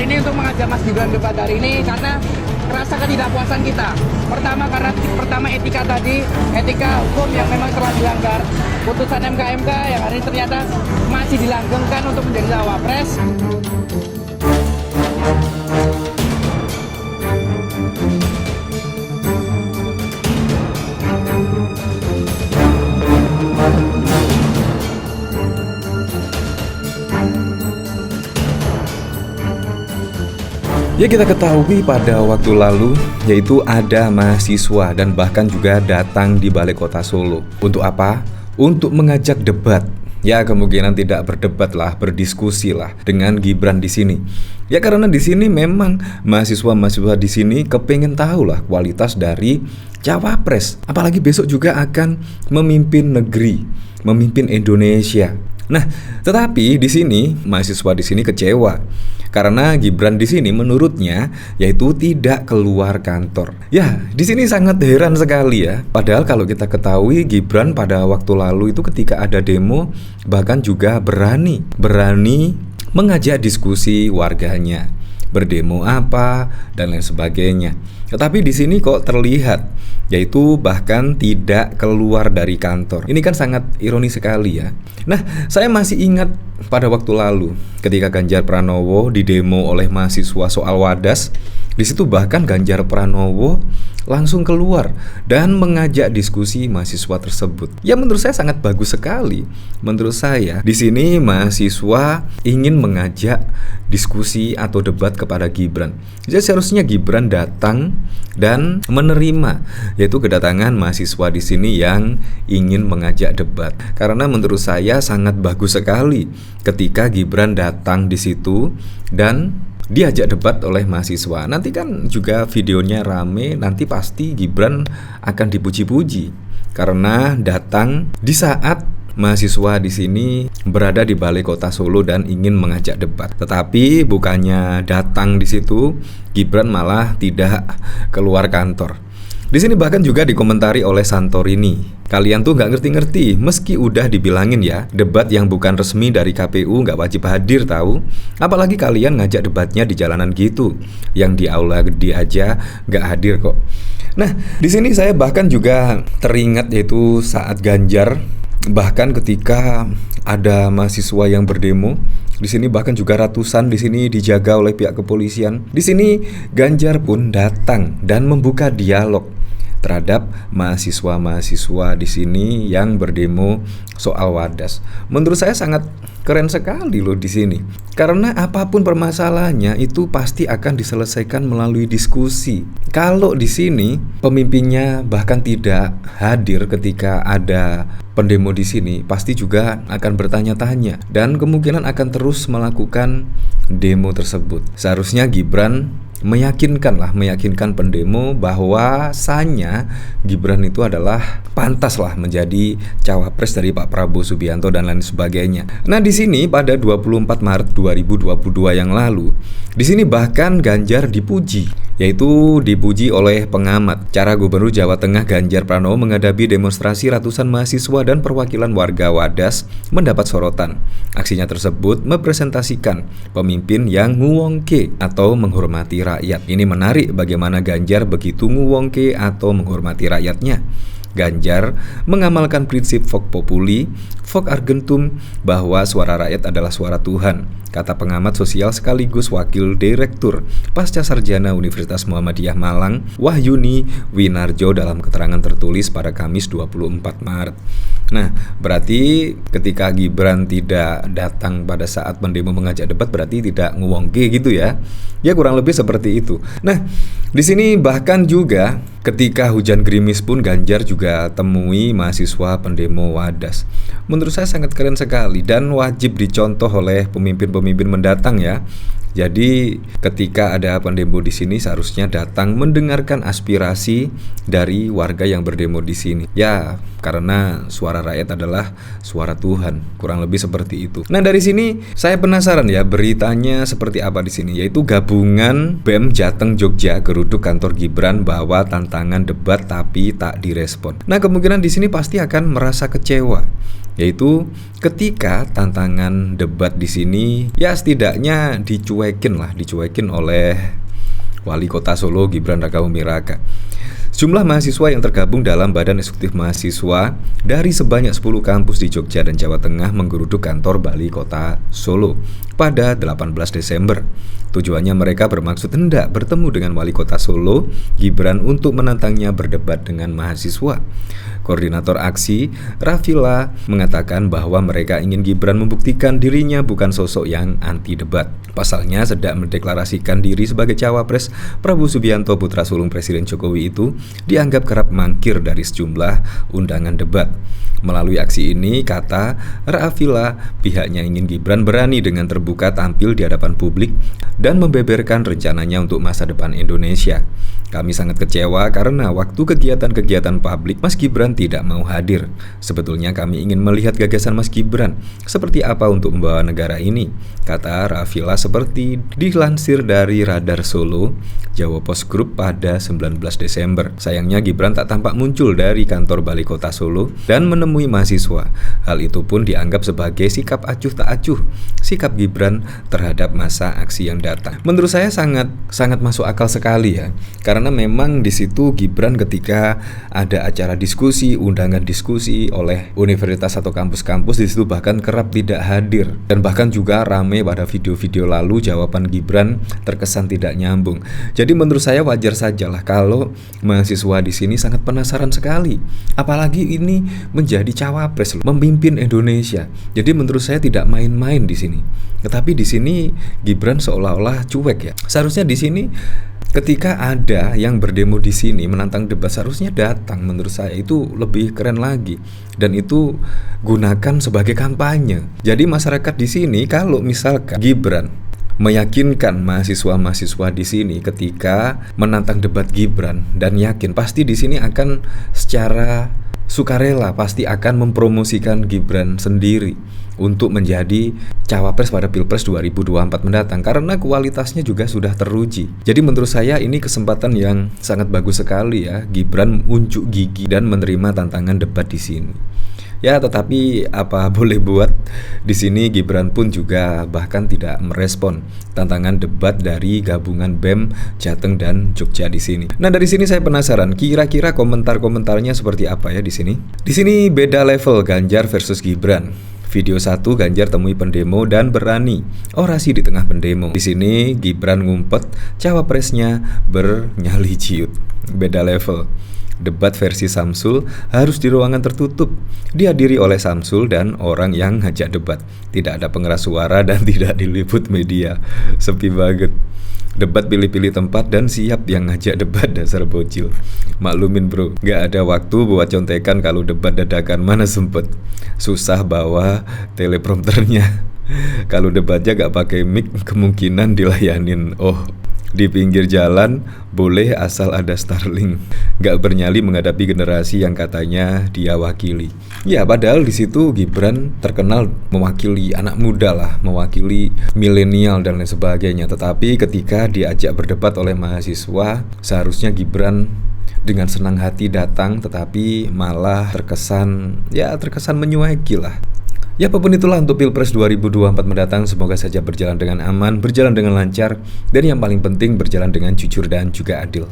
ini untuk mengajak Mas Gibran debat hari ini karena rasa ketidakpuasan kita. Pertama etika tadi, etika hukum yang memang telah dilanggar. Putusan MK yang hari ini ternyata masih dilanggengkan untuk menjadi cawapres. Ya, kita ketahui pada waktu lalu yaitu ada mahasiswa dan bahkan juga datang di Balai Kota Solo. Untuk apa? Untuk mengajak debat. Ya, kemungkinan tidak berdebat lah, berdiskusi lah dengan Gibran di sini. Ya, karena di sini memang mahasiswa di sini kepengen tahu lah kualitas dari cawapres. Apalagi besok juga akan memimpin negeri, memimpin Indonesia. Nah, tetapi di sini mahasiswa di sini kecewa karena Gibran di sini menurutnya yaitu tidak keluar kantor. Ya, di sini sangat heran sekali ya. Padahal kalau kita ketahui Gibran pada waktu lalu itu ketika ada demo bahkan juga berani mengajak diskusi warganya, berdemo apa dan lain sebagainya. Tetapi di sini kok terlihat yaitu bahkan tidak keluar dari kantor. Ini kan sangat ironis sekali ya. Nah, saya masih ingat pada waktu lalu ketika Ganjar Pranowo didemo oleh mahasiswa soal Wadas. Di situ bahkan Ganjar Pranowo langsung keluar dan mengajak diskusi mahasiswa tersebut. Ya, menurut saya sangat bagus sekali. Menurut saya di sini mahasiswa ingin mengajak diskusi atau debat kepada Gibran. Jadi seharusnya Gibran datang dan menerima yaitu kedatangan mahasiswa di sini yang ingin mengajak debat. Karena menurut saya sangat bagus sekali ketika Gibran datang di situ dan diajak debat oleh mahasiswa. Nanti kan juga videonya rame, nanti pasti Gibran akan dipuji-puji karena datang di saat mahasiswa di sini berada di Balai Kota Solo dan ingin mengajak debat. Tetapi bukannya datang di situ, Gibran malah tidak keluar kantor. Di sini bahkan juga dikomentari oleh Santorini. Kalian tuh nggak ngerti-ngerti, meski udah dibilangin ya, debat yang bukan resmi dari KPU nggak wajib hadir tahu. Apalagi kalian ngajak debatnya di jalanan gitu, yang di aula gede aja nggak hadir kok. Nah, di sini saya bahkan juga teringat yaitu saat Ganjar, bahkan ketika ada mahasiswa yang berdemo. Di sini bahkan juga ratusan di sini dijaga oleh pihak kepolisian. Di sini Ganjar pun datang dan membuka dialog terhadap mahasiswa di sini yang berdemo soal Wadas. Menurut saya sangat keren sekali loh di sini. Karena apapun permasalahannya itu pasti akan diselesaikan melalui diskusi. Kalau di sini pemimpinnya bahkan tidak hadir ketika ada pendemo di sini, pasti juga akan bertanya-tanya dan kemungkinan akan terus melakukan demo tersebut. Seharusnya Gibran meyakinkan pendemo bahwasanya Gibran itu adalah pantaslah menjadi cawapres dari Pak Prabowo Subianto dan lain sebagainya. Nah, di sini pada 24 Maret 2022 yang lalu, di sini bahkan Ganjar dipuji, yaitu dipuji oleh pengamat. Cara Gubernur Jawa Tengah Ganjar Pranowo menghadapi demonstrasi ratusan mahasiswa dan perwakilan warga Wadas mendapat sorotan. Aksinya tersebut merepresentasikan pemimpin yang nguwongke atau menghormati rakyat. Ini menarik bagaimana Ganjar begitu nguwongke atau menghormati rakyatnya. Ganjar mengamalkan prinsip Vox Populi, Vox Argentum, bahwa suara rakyat adalah suara Tuhan, kata pengamat sosial sekaligus wakil direktur Pasca Sarjana Universitas Muhammadiyah Malang, Wahyuni Winarjo dalam keterangan tertulis pada Kamis 24 Maret. Nah, berarti ketika Gibran tidak datang pada saat pendemo mengajak debat berarti tidak nguwongke gitu ya. Ya, kurang lebih seperti itu. Nah, di sini bahkan juga ketika hujan gerimis pun Ganjar juga temui mahasiswa pendemo Wadas. Menurut saya sangat keren sekali dan wajib dicontoh oleh pemimpin-pemimpin mendatang ya. Jadi ketika ada pendemo di sini seharusnya datang mendengarkan aspirasi dari warga yang berdemo di sini. Ya, karena suara rakyat adalah suara Tuhan, kurang lebih seperti itu. Nah, dari sini saya penasaran ya beritanya seperti apa di sini, yaitu gabungan Gabungan BEM Jateng Jogja geruduk kantor Gibran bawa tantangan debat tapi tak direspon. Nah, kemungkinan di sini pasti akan merasa kecewa, yaitu ketika tantangan debat di sini ya setidaknya dicuekin oleh Wali Kota Solo Gibran Rakabuming Raka. Jumlah mahasiswa yang tergabung dalam Badan Eksekutif Mahasiswa dari sebanyak 10 kampus di Jogja dan Jawa Tengah menggeruduk kantor Wali Kota Solo pada 18 Desember. Tujuannya mereka bermaksud hendak bertemu dengan Wali Kota Solo, Gibran, untuk menantangnya berdebat dengan mahasiswa. Koordinator aksi, Rafila, mengatakan bahwa mereka ingin Gibran membuktikan dirinya bukan sosok yang anti debat. Pasalnya sedang mendeklarasikan diri sebagai cawapres, Prabowo Subianto, putra sulung Presiden Jokowi itu dianggap kerap mangkir dari sejumlah undangan debat. Melalui aksi ini, kata Rafila, pihaknya ingin Gibran berani dengan terbuka tampil di hadapan publik dan membeberkan rencananya untuk masa depan Indonesia. Kami sangat kecewa karena waktu kegiatan-kegiatan publik Mas Gibran tidak mau hadir. Sebetulnya kami ingin melihat gagasan Mas Gibran seperti apa untuk membawa negara ini, kata Rafila seperti dilansir dari Radar Solo, Jawa Post Group pada 19 Desember. Sayangnya Gibran tak tampak muncul dari kantor Wali Kota Solo dan menemui mahasiswa. Hal itu pun dianggap sebagai sikap acuh tak acuh sikap Gibran terhadap masa aksi yang datang. Menurut saya sangat masuk akal sekali ya. Karena memang di situ Gibran ketika ada acara diskusi, undangan diskusi oleh universitas atau kampus-kampus, di situ bahkan kerap tidak hadir, dan bahkan juga ramai pada video-video lalu jawaban Gibran terkesan tidak nyambung. Jadi menurut saya wajar sajalah kalau mahasiswa di sini sangat penasaran sekali, apalagi ini menjadi cawapres, memimpin Indonesia. Jadi menurut saya tidak main-main di sini. Tetapi di sini Gibran seolah-olah cuek ya. Seharusnya di sini ketika ada yang berdemo di sini menantang debat, seharusnya datang. Menurut saya itu lebih keren lagi, dan itu gunakan sebagai kampanye. Jadi masyarakat di sini kalau misalkan Gibran meyakinkan mahasiswa-mahasiswa di sini ketika menantang debat Gibran, dan yakin pasti di sini akan secara sukarela pasti akan mempromosikan Gibran sendiri untuk menjadi cawapres pada Pilpres 2024 mendatang, karena kualitasnya juga sudah teruji. Jadi menurut saya ini kesempatan yang sangat bagus sekali ya, Gibran unjuk gigi dan menerima tantangan debat di sini. Ya, tetapi apa boleh buat, di sini Gibran pun juga bahkan tidak merespon tantangan debat dari gabungan BEM Jateng dan Jogja di sini. Nah, dari sini saya penasaran kira-kira komentar-komentarnya seperti apa ya di sini. Di sini beda level Ganjar versus Gibran. Video 1, Ganjar temui pendemo dan berani orasi di tengah pendemo. Di sini Gibran ngumpet, cawapresnya bernyali ciut. Beda level. Debat versi Samsul harus di ruangan tertutup, dihadiri oleh Samsul dan orang yang ngajak debat. Tidak ada pengeras suara dan tidak diliput media. Sepi banget. Debat pilih-pilih tempat dan siap yang ngajak debat, dasar bocil. Maklumin bro, gak ada waktu buat contekan kalau debat dadakan, mana sempet. Susah bawa teleprompternya. Kalau debatnya gak pakai mic, kemungkinan dilayanin. Oh, di pinggir jalan boleh asal ada Starlink. Gak bernyali menghadapi generasi yang katanya dia wakili. Ya, padahal di situ Gibran terkenal mewakili anak muda lah, mewakili milenial dan lain sebagainya. Tetapi ketika diajak berdebat oleh mahasiswa, seharusnya Gibran dengan senang hati datang, tetapi malah terkesan menyueki lah. Ya, apapun itulah untuk Pilpres 2024 mendatang, semoga saja berjalan dengan aman, berjalan dengan lancar, dan yang paling penting berjalan dengan jujur dan juga adil.